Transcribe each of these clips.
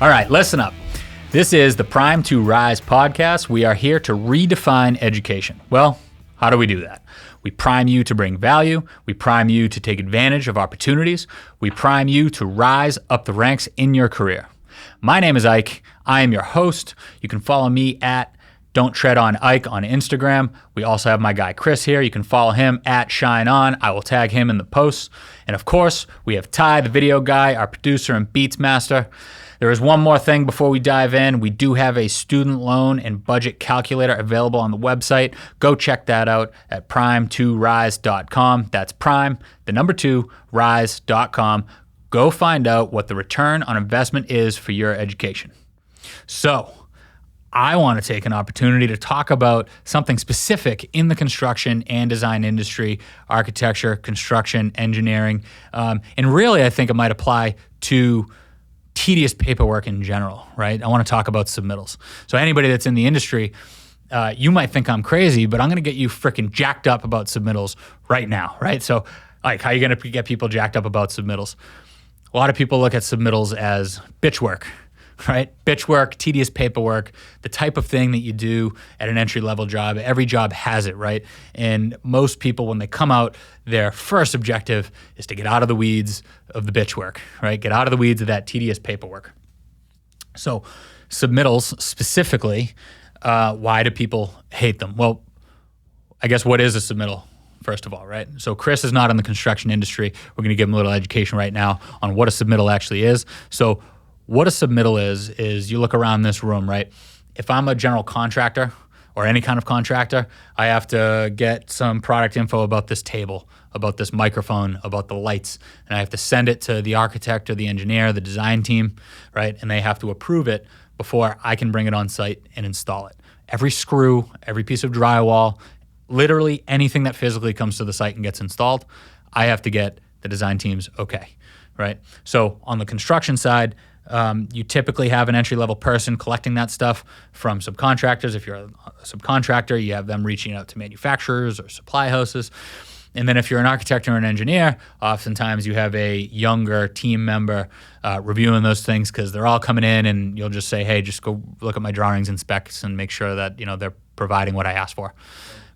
All right, listen up. This is the Prime to Rise podcast. We are here to redefine education. Well, how do we do that? We prime you to bring value. We prime you to take advantage of opportunities. We prime you to rise up the ranks in your career. My name is Ike. I am your host. You can follow me at Don't Tread on Ike on Instagram. We also have my guy Chris here. You can follow him at Shine On. I will tag him in the posts. And of course, we have Ty, the video guy, our producer and beats master. There is one more thing before we dive in. We do have a student loan and budget calculator available on the website. Go check that out at prime2rise.com. That's prime, the number 2, rise.com. Go find out what the return on investment is for your education. So, I want to take an opportunity to talk about something specific in the construction and design industry, architecture, construction, engineering, and really I think it might apply to tedious paperwork in general, right? I want to talk about submittals. So anybody that's in the industry, you might think I'm crazy, but I'm going to get you freaking jacked up about submittals right now, right? So like, how are you going to get people jacked up about submittals? A lot of people look at submittals as bitch work, right? Bitch work, tedious paperwork, the type of thing that you do at an entry-level job. Every job has it, right? And most people, when they come out, their first objective is to get out of the weeds of the bitch work, right? Get out of the weeds of that tedious paperwork. So submittals specifically, why do people hate them? Well, I guess what is a submittal? First of all, right? So Chris is not in the construction industry. We're going to give him a little education right now on what a submittal actually is. So what a submittal is you look around this room, right? If I'm a general contractor or any kind of contractor, I have to get some product info about this table, about this microphone, about the lights, and I have to send it to the architect or the engineer, the design team, right? And they have to approve it before I can bring it on site and install it. Every screw, every piece of drywall, literally anything that physically comes to the site and gets installed, I have to get the design team's okay, right? So on the construction side, you typically have an entry-level person collecting that stuff from subcontractors. If you're a subcontractor, you have them reaching out to manufacturers or supply houses. And then if you're an architect or an engineer, oftentimes you have a younger team member reviewing those things because they're all coming in and you'll just say, hey, just go look at my drawings and specs and make sure that they're providing what I asked for,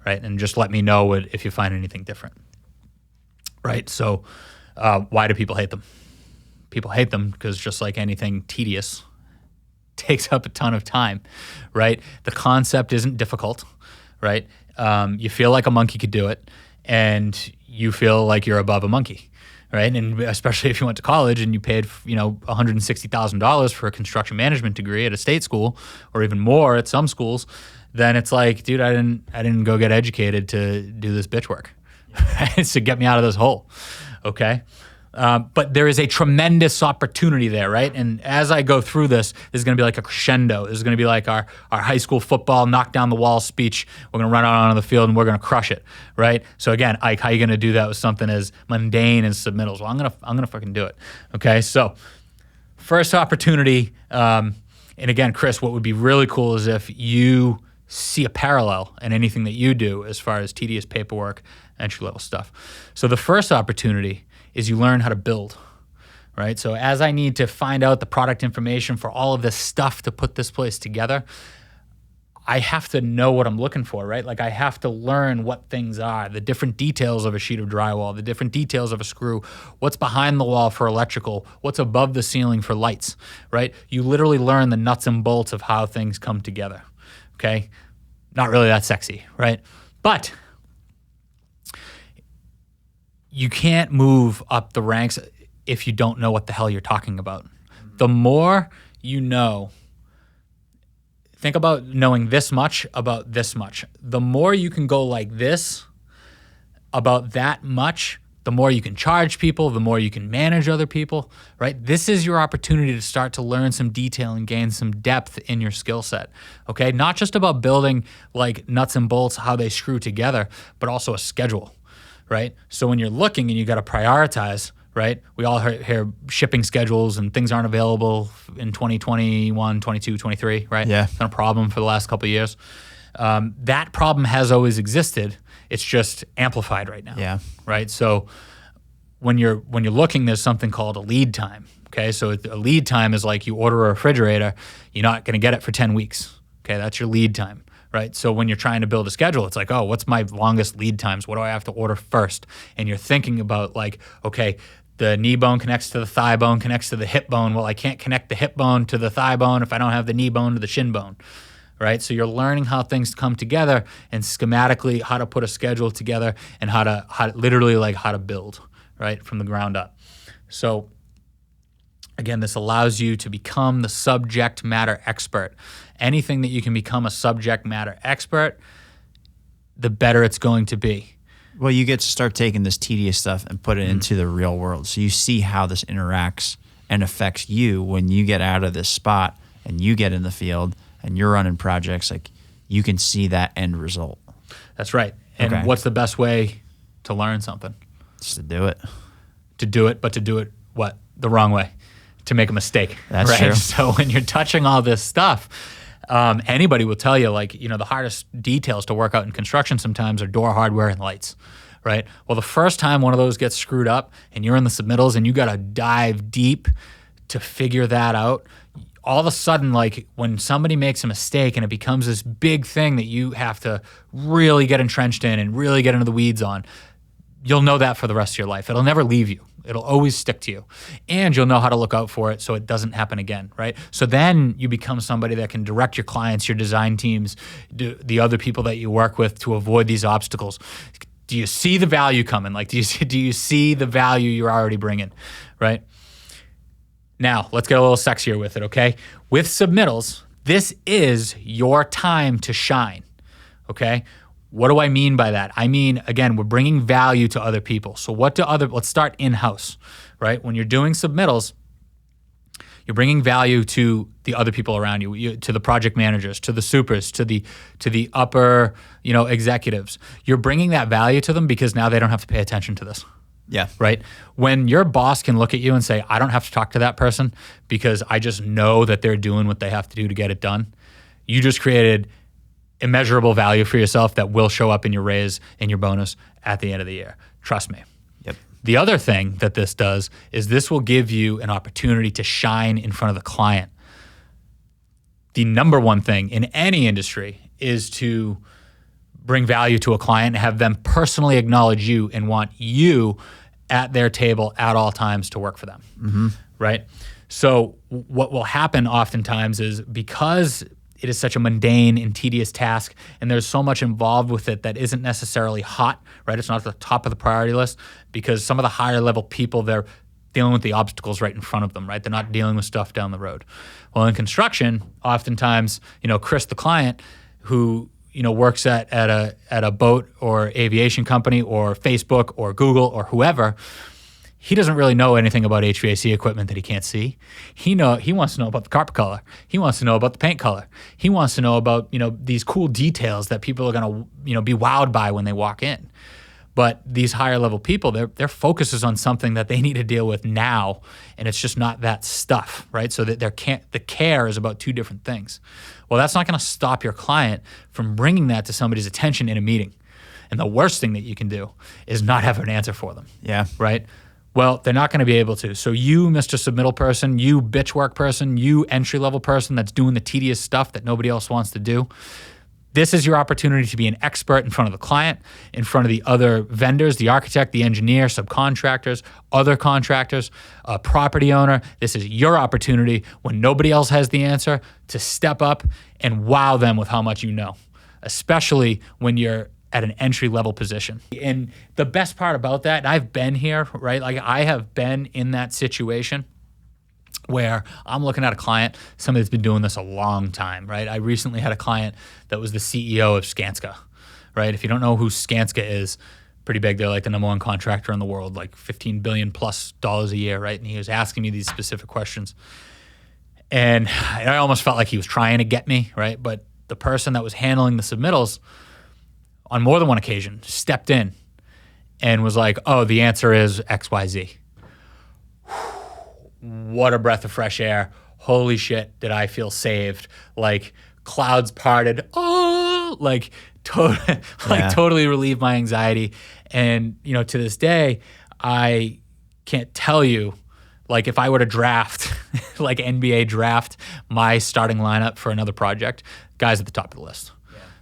right? And just let me know if you find anything different, right? So why do people hate them? People hate them because just like anything tedious, takes up a ton of time, right? The concept isn't difficult, right? You feel like a monkey could do it, and you feel like you're above a monkey, right? And especially if you went to college and you paid, $160,000 for a construction management degree at a state school, or even more at some schools, then it's like, dude, I didn't go get educated to do this bitch work, right? To get me out of this hole, okay? But there is a tremendous opportunity there, right? And as I go through this is going to be like a crescendo. This is going to be like our high school football knock down the wall speech. We're going to run out onto the field and we're going to crush it, right? So again, Ike, how are you going to do that with something as mundane as submittals? Well, I'm gonna fucking do it. Okay, so first opportunity, and again, Chris, what would be really cool is if you see a parallel in anything that you do as far as tedious paperwork, entry-level stuff. So the first opportunity is you learn how to build, right? So as I need to find out the product information for all of this stuff to put this place together, I have to know what I'm looking for, right? Like I have to learn what things are, the different details of a sheet of drywall, the different details of a screw, what's behind the wall for electrical, what's above the ceiling for lights, right? You literally learn the nuts and bolts of how things come together, okay? Not really that sexy, right? But you can't move up the ranks if you don't know what the hell you're talking about. The more you know, think about knowing this much about this much. The more you can go like this about that much, the more you can charge people, the more you can manage other people, right? This is your opportunity to start to learn some detail and gain some depth in your skill set, okay? Not just about building like nuts and bolts, how they screw together, but also a schedule, right? So when you're looking and you got to prioritize, right? We all hear shipping schedules and things aren't available in 2021, 22, 23, right? Yeah. It's been a problem for the last couple of years. That problem has always existed. It's just amplified right now. Yeah. Right. So when you're looking, there's something called a lead time. Okay, so a lead time is like you order a refrigerator, you're not going to get it for 10 weeks. Okay, that's your lead time, right? So when you're trying to build a schedule, it's like, oh, what's my longest lead times? What do I have to order first? And you're thinking about like, okay, the knee bone connects to the thigh bone, connects to the hip bone. Well, I can't connect the hip bone to the thigh bone if I don't have the knee bone to the shin bone, right? So you're learning how things come together and schematically how to put a schedule together and how to build, right, from the ground up. So again, this allows you to become the subject matter expert. Anything that you can become a subject matter expert, the better it's going to be. Well, you get to start taking this tedious stuff and put it into the real world. So you see how this interacts and affects you when you get out of this spot and you get in the field and you're running projects. Like, you can see that end result. That's right. And what's the best way to learn something? Just to do it. To do it, but to do it what? The wrong way. To make a mistake. That's right? true. So when you're touching all this stuff, anybody will tell you, like, the hardest details to work out in construction sometimes are door hardware and lights, right? Well, the first time one of those gets screwed up and you're in the submittals and you got to dive deep to figure that out, all of a sudden, like, when somebody makes a mistake and it becomes this big thing that you have to really get entrenched in and really get into the weeds on, you'll know that for the rest of your life. It'll never leave you. It'll always stick to you. And you'll know how to look out for it so it doesn't happen again, right? So then you become somebody that can direct your clients, your design teams, the other people that you work with to avoid these obstacles. Do you see the value coming? Like, do you see the value you're already bringing, right? Now, let's get a little sexier with it, okay? With submittals, this is your time to shine, okay? What do I mean by that? I mean, again, we're bringing value to other people. So let's start in-house, right? When you're doing submittals, you're bringing value to the other people around you, to the project managers, to the supers, to the upper, executives. You're bringing that value to them because now they don't have to pay attention to this. Yeah. Right? When your boss can look at you and say, I don't have to talk to that person because I just know that they're doing what they have to do to get it done, you just created immeasurable value for yourself that will show up in your raise and your bonus at the end of the year. Trust me. Yep. The other thing that this does is this will give you an opportunity to shine in front of the client. The number one thing in any industry is to bring value to a client and have them personally acknowledge you and want you at their table at all times to work for them, right? So what will happen oftentimes is, because it is such a mundane and tedious task, and there's so much involved with it that isn't necessarily hot, right? It's not at the top of the priority list, because some of the higher level people, they're dealing with the obstacles right in front of them, right? They're not dealing with stuff down the road. Well, in construction, oftentimes, Chris, the client, who works at a boat or aviation company or Facebook or Google or whoever, he doesn't really know anything about HVAC equipment that he can't see. He wants to know about the carpet color. He wants to know about the paint color. He wants to know about, these cool details that people are going to, be wowed by when they walk in. But these higher level people, their focus is on something that they need to deal with now, and it's just not that stuff, right? So that the care is about two different things. Well, that's not going to stop your client from bringing that to somebody's attention in a meeting. And the worst thing that you can do is not have an answer for them. Yeah. Right? Well, they're not going to be able to. So you, Mr. Submittal person, you bitch work person, you entry-level person that's doing the tedious stuff that nobody else wants to do, this is your opportunity to be an expert in front of the client, in front of the other vendors, the architect, the engineer, subcontractors, other contractors, a property owner. This is your opportunity, when nobody else has the answer, to step up and wow them with how much you know, especially when you're at an entry-level position. And the best part about that, and I've been here, right? Like, I have been in that situation where I'm looking at a client, somebody that's been doing this a long time, right? I recently had a client that was the CEO of Skanska, right? If you don't know who Skanska is, pretty big. They're like the number one contractor in the world, like $15 billion plus a year, right? And he was asking me these specific questions. And I almost felt like he was trying to get me, right? But the person that was handling the submittals on more than one occasion stepped in and was like, oh, the answer is XYZ. What a breath of fresh air. Holy shit, did I feel saved. Like, clouds parted. Oh, like totally relieved my anxiety. And, to this day, I can't tell you, like if I were to draft, like NBA draft my starting lineup for another project, guys at the top of the list,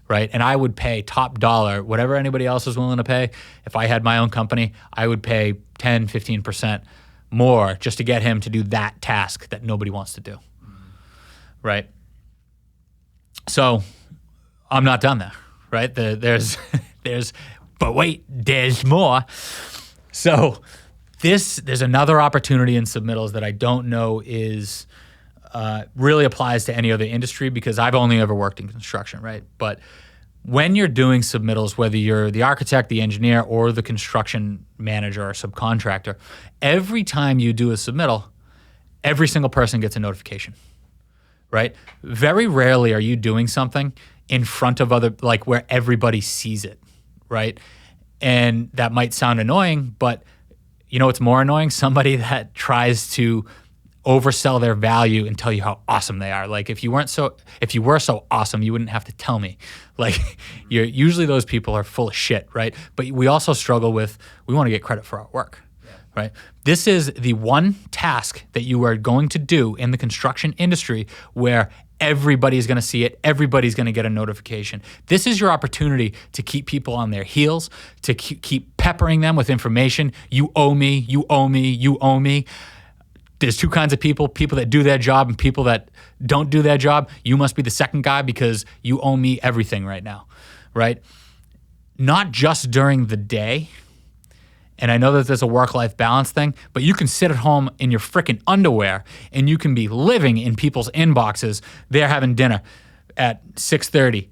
right? And I would pay top dollar, whatever anybody else is willing to pay. If I had my own company, I would pay 10, 15% more just to get him to do that task that nobody wants to do, right? So I'm not done there, right? There's, but wait, there's more. So there's another opportunity in submittals that I don't know is really applies to any other industry because I've only ever worked in construction, right? But when you're doing submittals, whether you're the architect, the engineer, or the construction manager or subcontractor, every time you do a submittal, every single person gets a notification, right? Very rarely are you doing something in front of other, like where everybody sees it, right? And that might sound annoying, but you know what's more annoying? Somebody that tries to oversell their value and tell you how awesome they are. Like if you were so awesome, you wouldn't have to tell me. Like usually those people are full of shit, right? But we also struggle with, we want to get credit for our work, right? This is the one task that you are going to do in the construction industry where everybody's going to see it. Everybody's going to get a notification. This is your opportunity to keep people on their heels, to keep peppering them with information. You owe me, you owe me, you owe me. There's two kinds of people that do their job and people that don't do their job. You must be the second guy because you owe me everything right now, right? Not just during the day. And I know that there's a work-life balance thing, but you can sit at home in your freaking underwear and you can be living in people's inboxes. They're having dinner at 6:30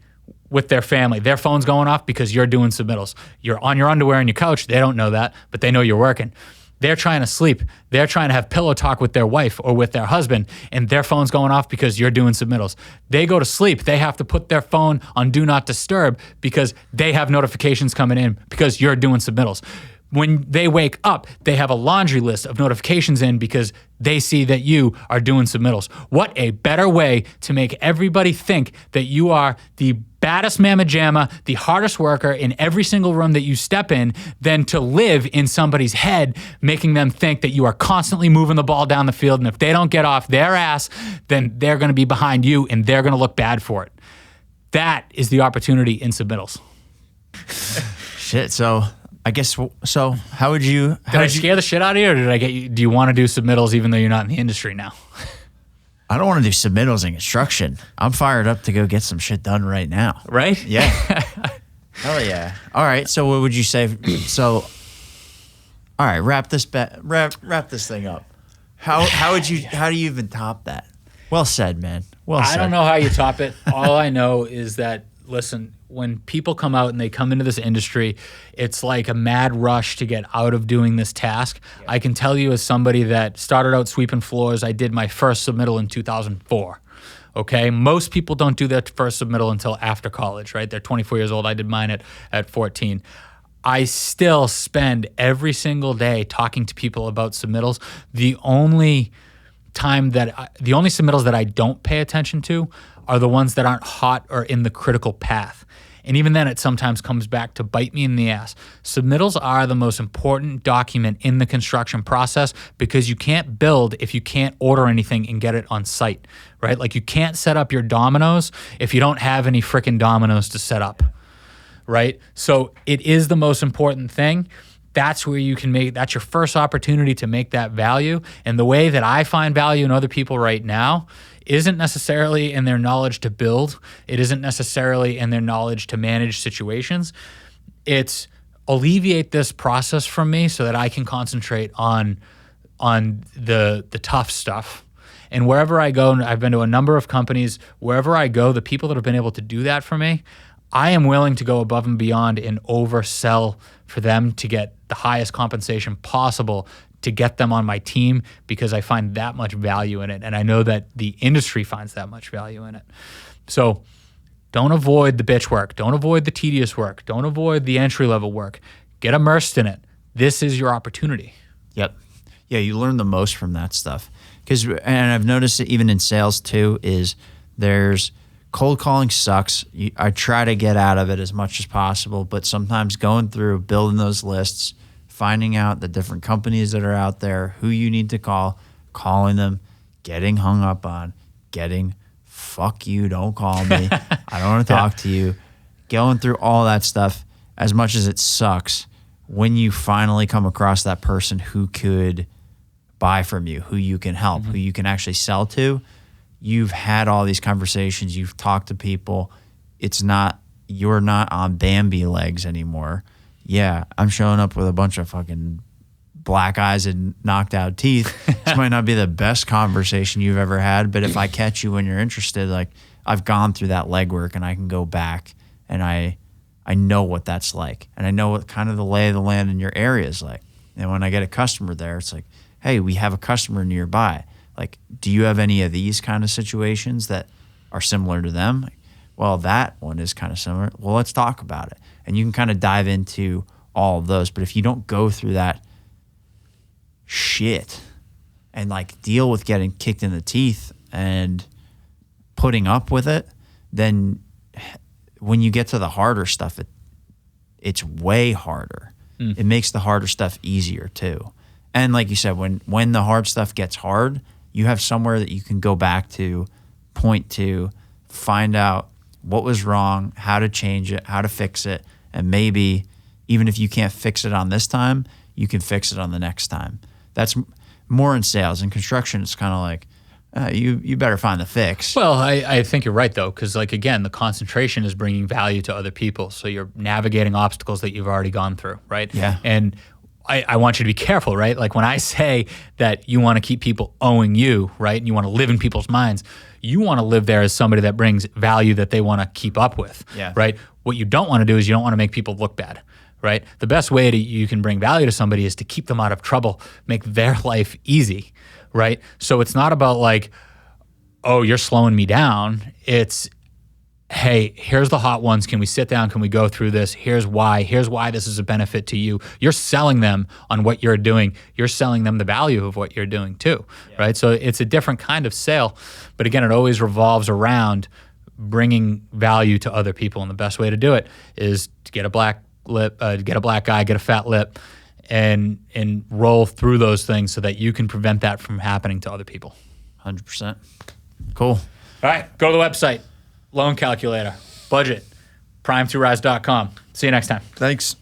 with their family. Their phone's going off because you're doing submittals. You're on your underwear on your couch. They don't know that, but they know you're working. They're trying to sleep. They're trying to have pillow talk with their wife or with their husband, and their phone's going off because you're doing submittals. They go to sleep. They have to put their phone on Do Not Disturb because they have notifications coming in because you're doing submittals. When they wake up, they have a laundry list of notifications in because they see that you are doing submittals. What a better way to make everybody think that you are the baddest mamma jamma, the hardest worker in every single room that you step in, than to live in somebody's head, making them think that you are constantly moving the ball down the field. And if they don't get off their ass, then they're going to be behind you and they're going to look bad for it. That is the opportunity in submittals. Shit. So I guess, so how would you... Did I scare the shit out of you, or did I get you? Do you want to do submittals even though you're not in the industry now? I don't want to do submittals in construction. I'm fired up to go get some shit done right now. Right? Yeah. Hell yeah. All right. So what would you say? So, all right, wrap this thing up. How do you even top that? Well said, man. Well said. I don't know how you top it. All I know is that, listen, when people come out and they come into this industry, it's like a mad rush to get out of doing this task. Yeah. I can tell you as somebody that started out sweeping floors, I did my first submittal in 2004. Okay? Most people don't do their first submittal until after college, right? They're 24 years old. I did mine at 14. I still spend every single day talking to people about submittals. The only submittals that I don't pay attention to are the ones that aren't hot or in the critical path. And even then, it sometimes comes back to bite me in the ass. Submittals are the most important document in the construction process because you can't build if you can't order anything and get it on site, right? Like you can't set up your dominoes if you don't have any freaking dominoes to set up, right? So it is the most important thing. That's where you can that's your first opportunity to make that value. And the way that I find value in other people right now isn't necessarily in their knowledge to build. It isn't necessarily in their knowledge to manage situations. It's alleviate this process from me so that I can concentrate on the tough stuff. And wherever I go, and I've been to a number of companies, wherever I go, the people that have been able to do that for me, I am willing to go above and beyond and oversell for them to get the highest compensation possible to get them on my team because I find that much value in it. And I know that the industry finds that much value in it. So don't avoid the bitch work. Don't avoid the tedious work. Don't avoid the entry-level work. Get immersed in it. This is your opportunity. Yep. Yeah, you learn the most from that stuff. And I've noticed it even in sales too, is there's cold calling sucks. I try to get out of it as much as possible, but sometimes going through, building those lists, finding out the different companies that are out there, who you need to call, calling them, getting hung up on, getting fuck you, don't call me, I don't want to talk to you, going through all that stuff. As much as it sucks, when you finally come across that person who could buy from you, who you can help, who you can actually sell to, you've had all these conversations, you've talked to people. You're not on Bambi legs anymore. Yeah, I'm showing up with a bunch of fucking black eyes and knocked out teeth. This might not be the best conversation you've ever had, but if I catch you when you're interested, like, I've gone through that legwork and I can go back and I know what that's like. And I know what kind of the lay of the land in your area is like. And when I get a customer there, it's like, hey, we have a customer nearby. Like, do you have any of these kind of situations that are similar to them? Like, well, that one is kind of similar. Well, let's talk about it. And you can kind of dive into all of those. But if you don't go through that shit and like deal with getting kicked in the teeth and putting up with it, then when you get to the harder stuff, it's way harder. It makes the harder stuff easier too. And like you said, when the hard stuff gets hard, you have somewhere that you can go back to, point to, find out what was wrong, how to change it, how to fix it, and maybe even if you can't fix it on this time, you can fix it on the next time. That's more in sales. In construction, it's kind of like, you better find the fix. Well, I think you're right, though, because, like, again, the concentration is bringing value to other people. So you're navigating obstacles that you've already gone through, right? Yeah. And I want you to be careful, right? Like, when I say that you want to keep people owing you, right, and you want to live in people's minds, you want to live there as somebody that brings value that they want to keep up with, right? What you don't want to do is you don't want to make people look bad, right? The best way you can bring value to somebody is to keep them out of trouble, make their life easy, right? So it's not about like, oh, you're slowing me down. It's, hey, here's the hot ones. Can we sit down? Can we go through this? Here's why this is a benefit to you. You're selling them on what you're doing. You're selling them the value of what you're doing too, right? So it's a different kind of sale. But again, it always revolves around bringing value to other people. And the best way to do it is to get a black lip, get a black eye, get a fat lip, and roll through those things so that you can prevent that from happening to other people. 100%. Cool. All right, go to the website, loan calculator, budget, prime2rise.com. See you next time. Thanks.